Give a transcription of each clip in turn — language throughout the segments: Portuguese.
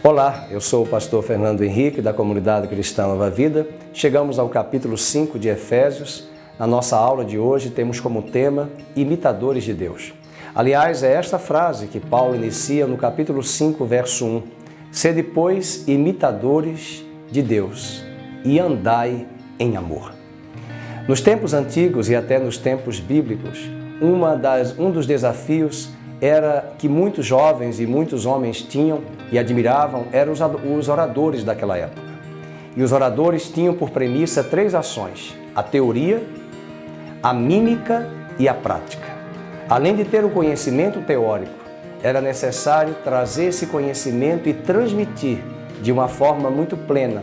Olá, eu sou o pastor Fernando Henrique, da Comunidade Cristã Nova Vida. Chegamos ao capítulo 5 de Efésios. Na nossa aula de hoje temos como tema Imitadores de Deus. Aliás, é esta frase que Paulo inicia no capítulo 5, verso 1. Sede, pois, imitadores de Deus e andai em amor. Nos tempos antigos e até nos tempos bíblicos, um dos desafios era que muitos jovens e muitos homens tinham e admiravam eram os oradores daquela época. E os oradores tinham por premissa 3 ações: a teoria, a mímica e a prática. Além de ter o conhecimento teórico, era necessário trazer esse conhecimento e transmitir de uma forma muito plena,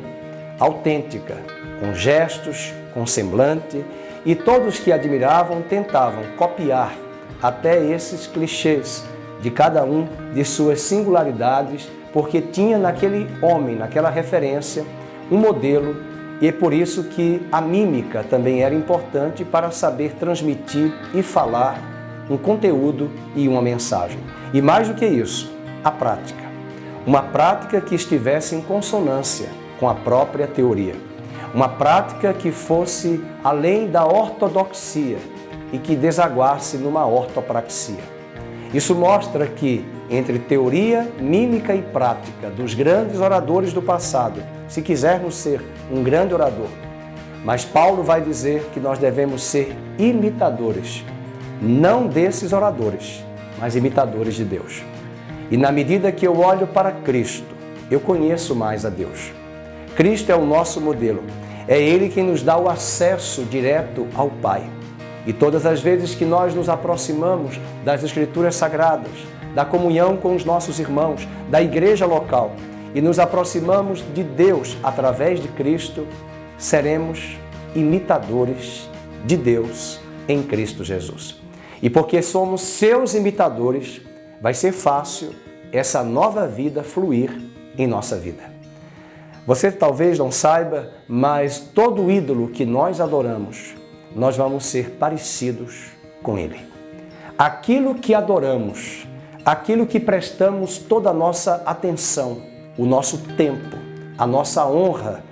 autêntica, com gestos, com semblante, e todos que admiravam tentavam copiar até esses clichês de cada um de suas singularidades, porque tinha naquele homem, naquela referência, um modelo, e é por isso que a mímica também era importante para saber transmitir e falar um conteúdo e uma mensagem. E mais do que isso, a prática. Uma prática que estivesse em consonância com a própria teoria. Uma prática que fosse além da ortodoxia e que desaguasse numa ortopraxia. Isso mostra que, entre teoria, mímica e prática dos grandes oradores do passado, se quisermos ser um grande orador, mas Paulo vai dizer que nós devemos ser imitadores, não desses oradores, mas imitadores de Deus. E na medida que eu olho para Cristo, eu conheço mais a Deus. Cristo é o nosso modelo. É Ele quem nos dá o acesso direto ao Pai. E todas as vezes que nós nos aproximamos das Escrituras Sagradas, da comunhão com os nossos irmãos, da igreja local, e nos aproximamos de Deus através de Cristo, seremos imitadores de Deus em Cristo Jesus. E porque somos seus imitadores, vai ser fácil essa nova vida fluir em nossa vida. Você talvez não saiba, mas todo ídolo que nós adoramos, nós vamos ser parecidos com ele. Aquilo que adoramos, aquilo que prestamos toda a nossa atenção, o nosso tempo, a nossa honra,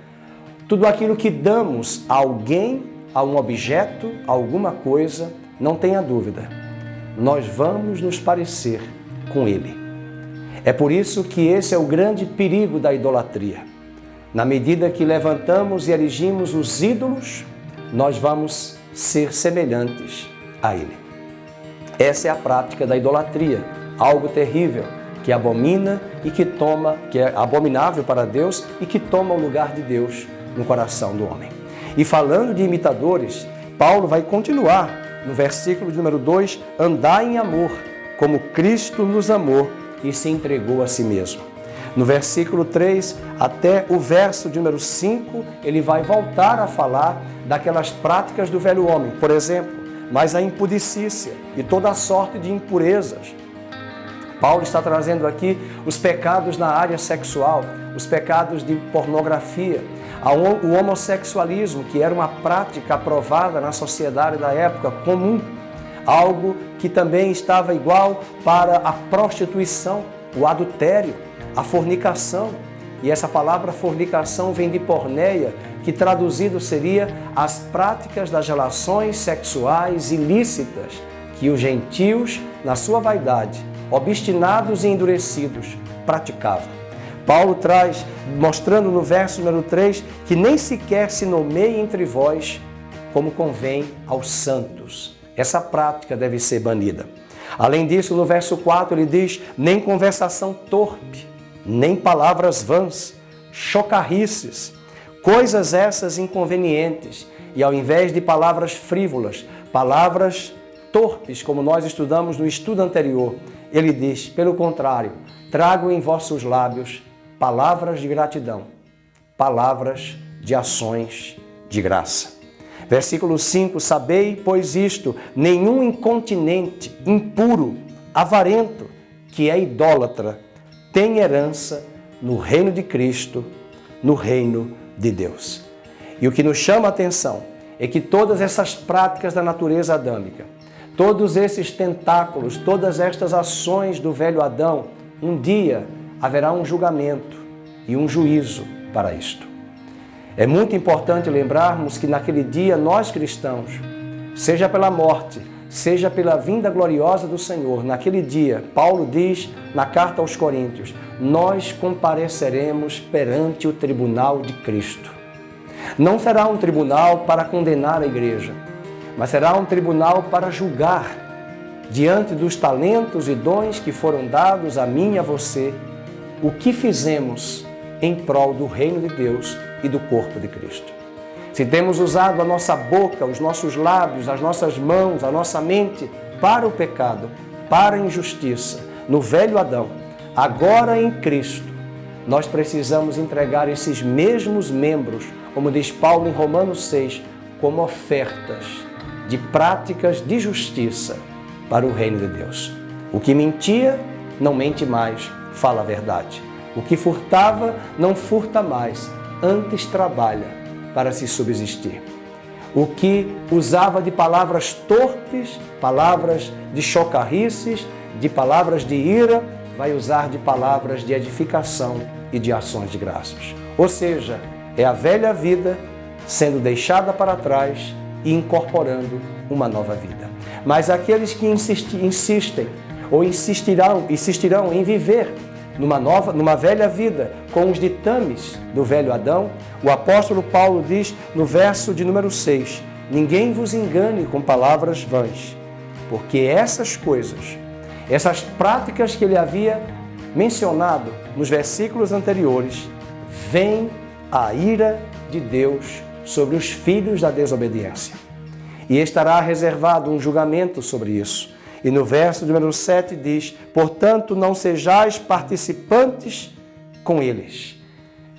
tudo aquilo que damos a alguém, a um objeto, a alguma coisa, não tenha dúvida, nós vamos nos parecer com ele. É por isso que esse é o grande perigo da idolatria. Na medida que levantamos e erigimos os ídolos, nós vamos ser semelhantes a ele. Essa é a prática da idolatria, algo terrível, que abomina e que é abominável para Deus e que toma o lugar de Deus no coração do homem. E falando de imitadores, Paulo vai continuar no versículo de número 2, andai em amor, como Cristo nos amou e se entregou a si mesmo. No versículo 3 até o verso de número 5, ele vai voltar a falar daquelas práticas do velho homem. Por exemplo, mas a impudicícia e toda a sorte de impurezas. Paulo está trazendo aqui os pecados na área sexual, os pecados de pornografia, o homossexualismo, que era uma prática aprovada na sociedade da época comum, algo que também estava igual para a prostituição, o adultério, a fornicação. E essa palavra fornicação vem de porneia, que traduzido seria as práticas das relações sexuais ilícitas que os gentios, na sua vaidade, obstinados e endurecidos, praticavam. Paulo traz, mostrando no verso número 3, que nem sequer se nomeie entre vós como convém aos santos. Essa prática deve ser banida. Além disso, no verso 4, ele diz, nem conversação torpe, nem palavras vãs, chocarrices, coisas essas inconvenientes, e ao invés de palavras frívolas, palavras torpes, como nós estudamos no estudo anterior, ele diz, pelo contrário, trago em vossos lábios palavras de gratidão, palavras de ações de graça. Versículo 5, sabei, pois isto, nenhum incontinente, impuro, avarento, que é idólatra, tem herança no reino de Cristo, no reino de Deus. E o que nos chama a atenção é que todas essas práticas da natureza adâmica, todos esses tentáculos, todas estas ações do velho Adão, um dia haverá um julgamento e um juízo para isto. É muito importante lembrarmos que naquele dia nós cristãos, seja pela morte, seja pela vinda gloriosa do Senhor, naquele dia, Paulo diz na carta aos Coríntios, nós compareceremos perante o tribunal de Cristo. Não será um tribunal para condenar a igreja, mas será um tribunal para julgar diante dos talentos e dons que foram dados a mim e a você, o que fizemos em prol do reino de Deus e do corpo de Cristo. Se temos usado a nossa boca, os nossos lábios, as nossas mãos, a nossa mente para o pecado, para a injustiça, no velho Adão, agora em Cristo, nós precisamos entregar esses mesmos membros, como diz Paulo em Romanos 6, como ofertas de práticas de justiça para o reino de Deus. O que mentia, não mente mais, fala a verdade. O que furtava, não furta mais, antes trabalha para se subsistir. O que usava de palavras torpes, palavras de chocarrices, de palavras de ira, vai usar de palavras de edificação e de ações de graças. Ou seja, é a velha vida sendo deixada para trás e incorporando uma nova vida. Mas aqueles que insistem ou insistirão em viver numa velha vida com os ditames do velho Adão, o apóstolo Paulo diz no verso de número 6, ninguém vos engane com palavras vãs, porque essas coisas, essas práticas que ele havia mencionado nos versículos anteriores, vem a ira de Deus sobre os filhos da desobediência. E estará reservado um julgamento sobre isso. E no verso número 7 diz, portanto, não sejais participantes com eles.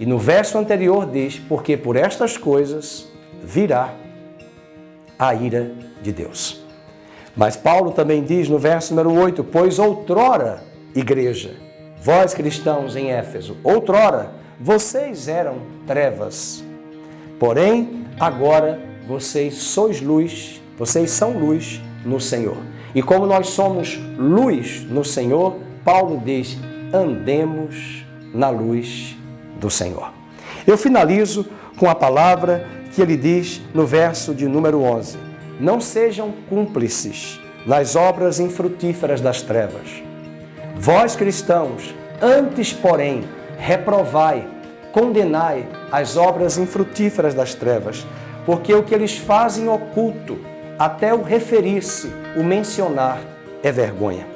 E no verso anterior diz, porque por estas coisas virá a ira de Deus. Mas Paulo também diz no verso número 8, pois outrora, igreja, vós cristãos em Éfeso, outrora, vocês eram trevas. Porém, agora vocês sois luz, vocês são luz no Senhor. E como nós somos luz no Senhor, Paulo diz, andemos na luz do Senhor. Eu finalizo com a palavra que ele diz no verso de número 11. Não sejam cúmplices nas obras infrutíferas das trevas. Vós cristãos, antes porém, reprovai, condenai as obras infrutíferas das trevas, porque o que eles fazem oculto, até o referir-se, o mencionar, é vergonha.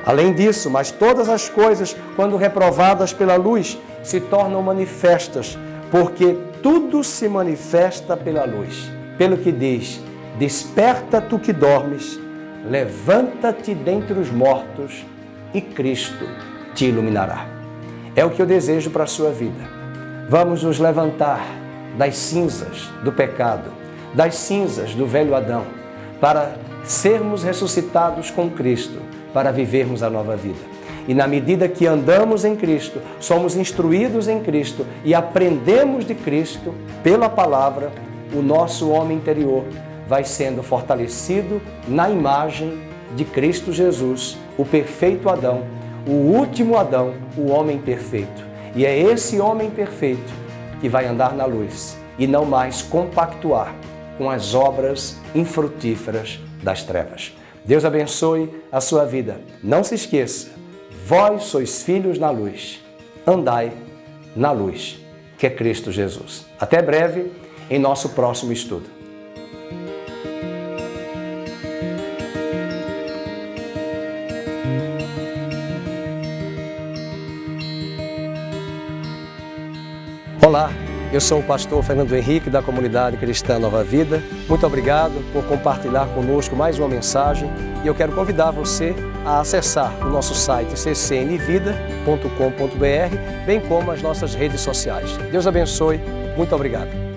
Além disso, mas todas as coisas, quando reprovadas pela luz, se tornam manifestas, porque tudo se manifesta pela luz. Pelo que diz, desperta tu que dormes, levanta-te dentre os mortos e Cristo te iluminará. É o que eu desejo para a sua vida. Vamos nos levantar das cinzas do pecado, das cinzas do velho Adão, para sermos ressuscitados com Cristo, para vivermos a nova vida. E na medida que andamos em Cristo, somos instruídos em Cristo e aprendemos de Cristo, pela palavra, o nosso homem interior vai sendo fortalecido na imagem de Cristo Jesus, o perfeito Adão, o último Adão, o homem perfeito. E é esse homem perfeito que vai andar na luz e não mais compactuar com as obras infrutíferas das trevas. Deus abençoe a sua vida. Não se esqueça, vós sois filhos na luz. Andai na luz, que é Cristo Jesus. Até breve em nosso próximo estudo. Olá, eu sou o pastor Fernando Henrique da Comunidade Cristã Nova Vida. Muito obrigado por compartilhar conosco mais uma mensagem e eu quero convidar você a acessar o nosso site ccnvida.com.br, bem como as nossas redes sociais. Deus abençoe, muito obrigado.